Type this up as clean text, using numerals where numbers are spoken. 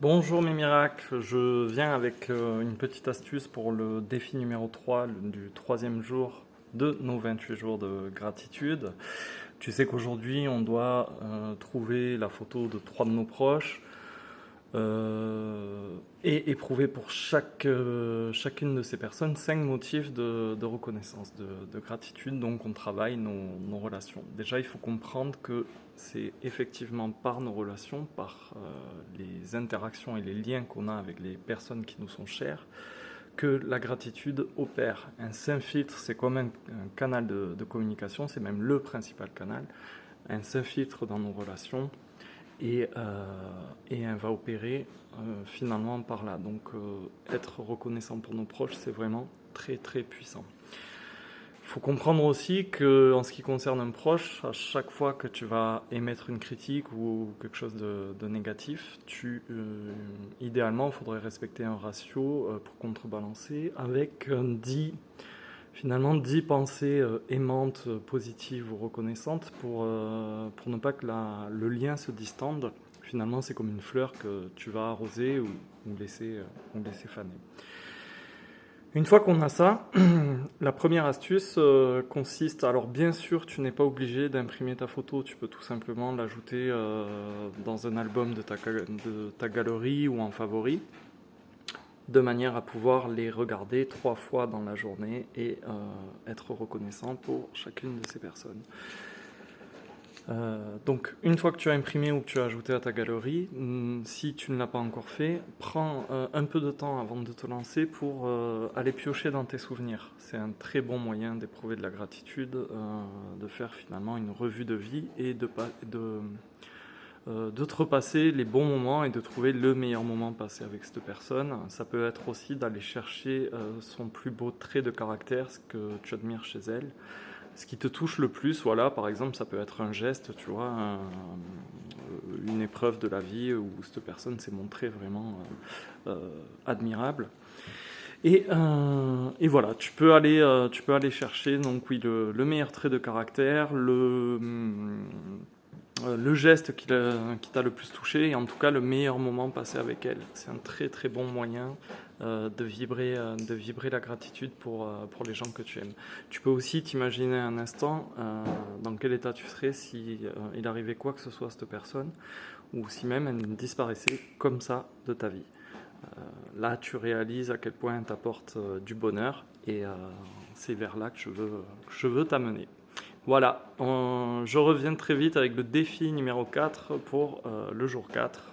Bonjour mes miracles, je viens avec une petite astuce pour le défi numéro 3 du troisième jour de nos 28 jours de gratitude. Tu sais qu'aujourd'hui on doit trouver la photo de trois de nos proches et éprouver pour chacune de ces personnes 5 motifs de reconnaissance, de gratitude. Donc on travaille nos relations. Déjà il faut comprendre que c'est effectivement par nos relations, par les interactions et les liens qu'on a avec les personnes qui nous sont chères, que la gratitude opère. Un saint filtre, c'est comme un canal de communication, c'est même le principal canal. Un saint filtre dans nos relations et elle va opérer finalement par là. Donc être reconnaissant pour nos proches, c'est vraiment très très puissant. Il faut comprendre aussi que en ce qui concerne un proche, à chaque fois que tu vas émettre une critique ou quelque chose de négatif, idéalement, il faudrait respecter un ratio pour contrebalancer avec 10 pensées aimantes, positives ou reconnaissantes pour ne pas que le lien se distende. Finalement, c'est comme une fleur que tu vas arroser ou laisser faner. Une fois qu'on a ça, la première astuce consiste, alors bien sûr tu n'es pas obligé d'imprimer ta photo, tu peux tout simplement l'ajouter dans un album de ta galerie ou en favori, de manière à pouvoir les regarder 3 fois dans la journée et être reconnaissant pour chacune de ces personnes. Donc une fois que tu as imprimé ou que tu as ajouté à ta galerie, si tu ne l'as pas encore fait, prends un peu de temps avant de te lancer pour aller piocher dans tes souvenirs. C'est un très bon moyen d'éprouver de la gratitude, de faire finalement une revue de vie et de te repasser les bons moments et de trouver le meilleur moment passé avec cette personne. Ça peut être aussi d'aller chercher son plus beau trait de caractère, ce que tu admires chez elle, ce qui te touche le plus. Voilà, par exemple, ça peut être un geste, tu vois, une épreuve de la vie où cette personne s'est montrée vraiment admirable. Et voilà, tu peux aller chercher donc oui le meilleur trait de caractère, le geste qui t'a le plus touché et en tout cas le meilleur moment passé avec elle. C'est un très très bon moyen de vibrer la gratitude pour les gens que tu aimes. Tu peux aussi t'imaginer un instant dans quel état tu serais si il arrivait quoi que ce soit à cette personne ou si même elle disparaissait comme ça de ta vie. Là, tu réalises à quel point elle t'apporte du bonheur et c'est vers là que je veux t'amener. Voilà, je reviens très vite avec le défi numéro 4 pour le jour 4.